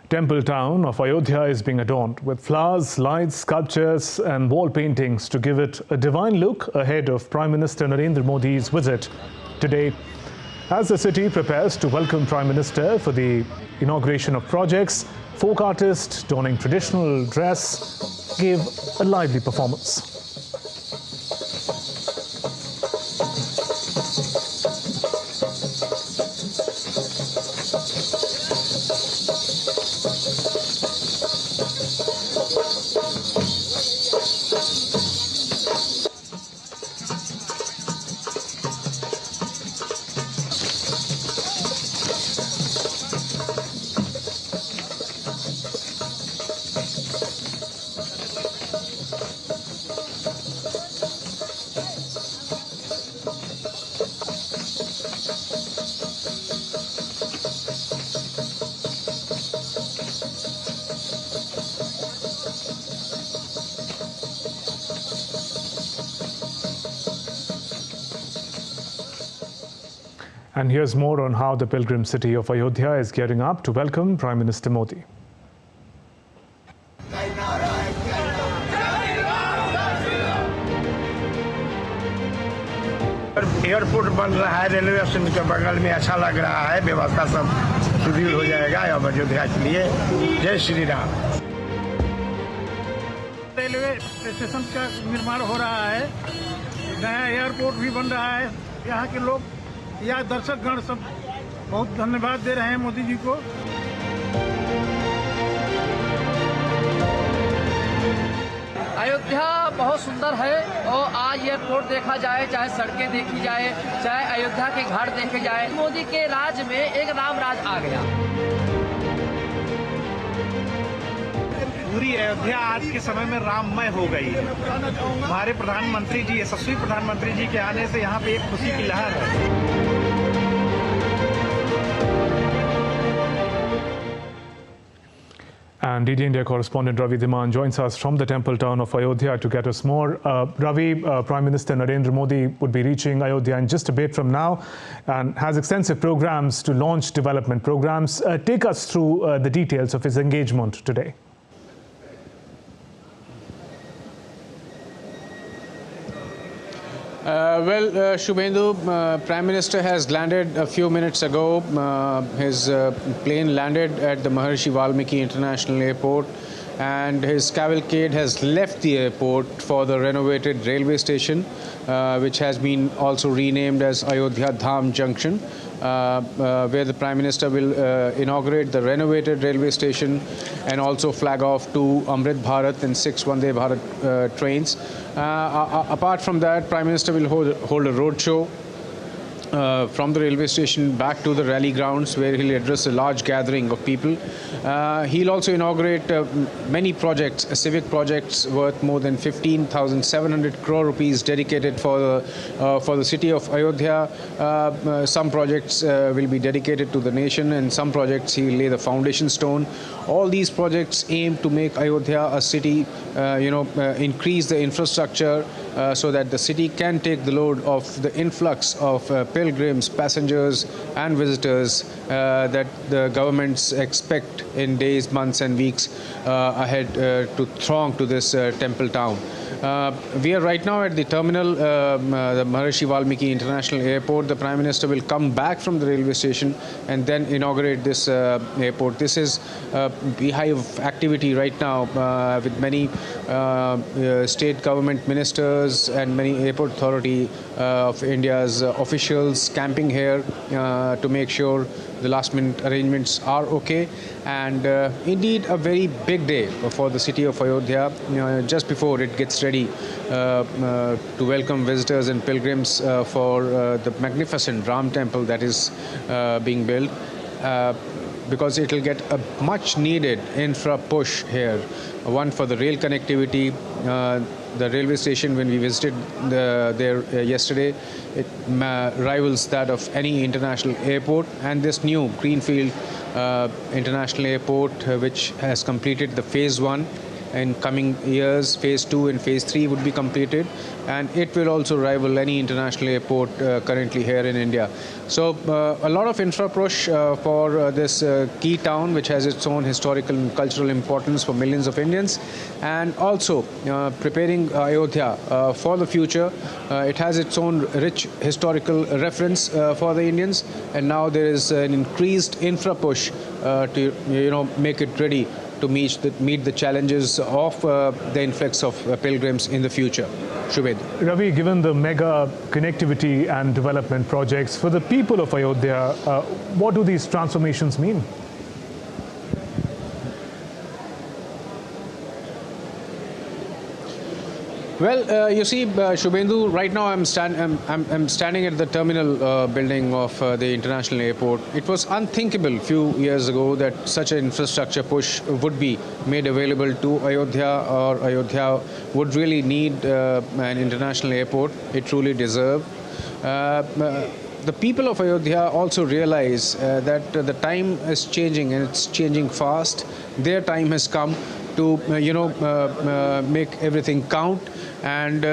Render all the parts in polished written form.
Temple town of Ayodhya is being adorned with flowers, lights, sculptures and wall paintings to give it a divine look ahead of Prime Minister Narendra Modi's visit today. As the city prepares to welcome Prime Minister for the inauguration of projects, folk artists donning traditional dress gave a lively performance. And here's more on how the pilgrim city of Ayodhya is gearing up to welcome Prime Minister Modi. Airport बन रहा है, railway station के बगल में अच्छा लग रहा है, व्यवस्था सब सुदृढ़ हो जाएगा अब अयोध्या के लिए। जय श्री राम। रेलवे स्टेशन का निर्माण हो रहा है, नया एयरपोर्ट भी बन रहा है। यहाँ के लोग या दर्शकगण सब बहुत धन्यवाद दे रहे हैं मोदी जी को। अयोध्या बहुत सुंदर है और आज एयरपोर्ट देखा जाए, चाहे सड़कें देखी जाए, चाहे अयोध्या के घाट देखे जाए, मोदी के राज में एक राम राज आ गया। पूरी अयोध्या आज के समय में राममय हो गई है। हमारे प्रधानमंत्री जी, यशस्वी प्रधानमंत्री जी के आने से यहाँ पे एक खुशी की लहर है। And DD India correspondent Ravi Dhiman joins us from the temple town of Ayodhya to get us more. Ravi, Prime Minister Narendra Modi would be reaching Ayodhya in just a bit from now and has extensive programs to launch development programs. Take us through the details of his engagement today. Shubhendu, Prime Minister has landed a few minutes ago. His plane landed at the Maharishi Valmiki International Airport, and his cavalcade has left the airport for the renovated railway station, which has been also renamed as Ayodhya Dham Junction, where the Prime Minister will inaugurate the renovated railway station and also flag off 2 Amrit Bharat and 6 Vande Bharat trains. Apart from that, Prime Minister will hold a roadshow from the railway station back to the rally grounds, where he'll address a large gathering of people. He'll also inaugurate many projects, civic projects worth more than 15,700 crore rupees dedicated for the city of Ayodhya. Some projects will be dedicated to the nation, and some projects he'll lay the foundation stone. All these projects aim to make Ayodhya a city, increase the infrastructure so that the city can take the load of the influx of pilgrims, passengers and visitors that the governments expect in days, months and weeks ahead to throng to this temple town. We are right now at the terminal, the Maharishi Valmiki International Airport. The Prime Minister will come back from the railway station and then inaugurate this airport. This is a beehive of activity right now with many state government ministers and many airport authority of India's officials camping here to make sure the last minute arrangements are okay. And indeed a very big day for the city of Ayodhya, just before it gets ready to welcome visitors and pilgrims for the magnificent Ram temple that is being built, because it will get a much needed infra push here. One for the rail connectivity. The railway station, when we visited there yesterday, it rivals that of any international airport. And this new greenfield international airport, which has completed the phase 1 in coming years. Phase 2 and Phase 3 would be completed, and it will also rival any international airport currently here in India. So a lot of infra push for this key town, which has its own historical and cultural importance for millions of Indians, and also preparing Ayodhya for the future. It has its own rich historical reference for the Indians, and now there is an increased infra push to make it ready to meet the challenges of the influx of pilgrims in the future. Shubhed. Ravi, given the mega connectivity and development projects for the people of Ayodhya, what do these transformations mean? Well, you see, Shubhendu, right now I'm standing at the terminal building of the international airport. It was unthinkable a few years ago that such an infrastructure push would be made available to Ayodhya, or Ayodhya would really need an international airport. It truly deserves. The people of Ayodhya also realize that the time is changing, and it's changing fast. Their time has come to make everything count, and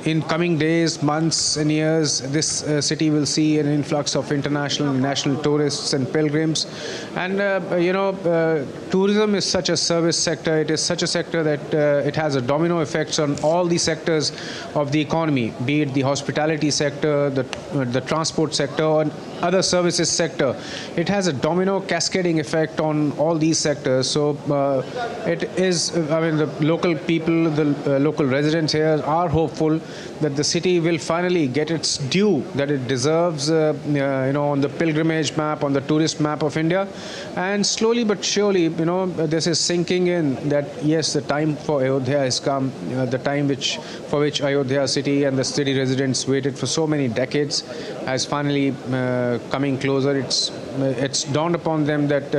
in coming days, months and years, this city will see an influx of international and national tourists and pilgrims. And tourism is such a service sector. It is such a sector that it has a domino effects on all the sectors of the economy, be it the hospitality sector, the transport sector, or other services sector. It has a domino cascading effect on all these sectors. So it is, the local people, the local residents here are hopeful that the city will finally get its due that it deserves, on the pilgrimage map, on the tourist map of India. And slowly but surely, this is sinking in that yes, the time for Ayodhya has come. The time for which Ayodhya city and the city residents waited for so many decades has finally coming closer. It's dawned upon them that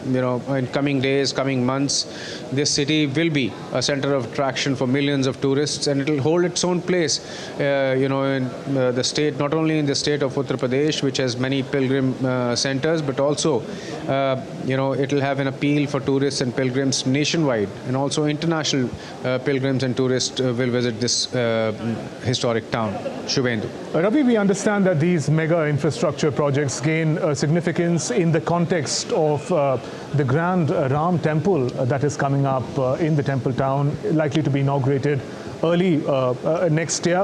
in coming days, coming months, this city will be a center of attraction for millions of tourists, and it will hold its own place, in the state, not only in the state of Uttar Pradesh, which has many pilgrim centers, but also, it will have an appeal for tourists and pilgrims nationwide, and also international pilgrims and tourists will visit this historic town. Shubhendu. Ravi, we understand that these mega infrastructure projects gain significance in the context of the grand Ram temple that is coming up in the temple town, likely to be inaugurated early next year.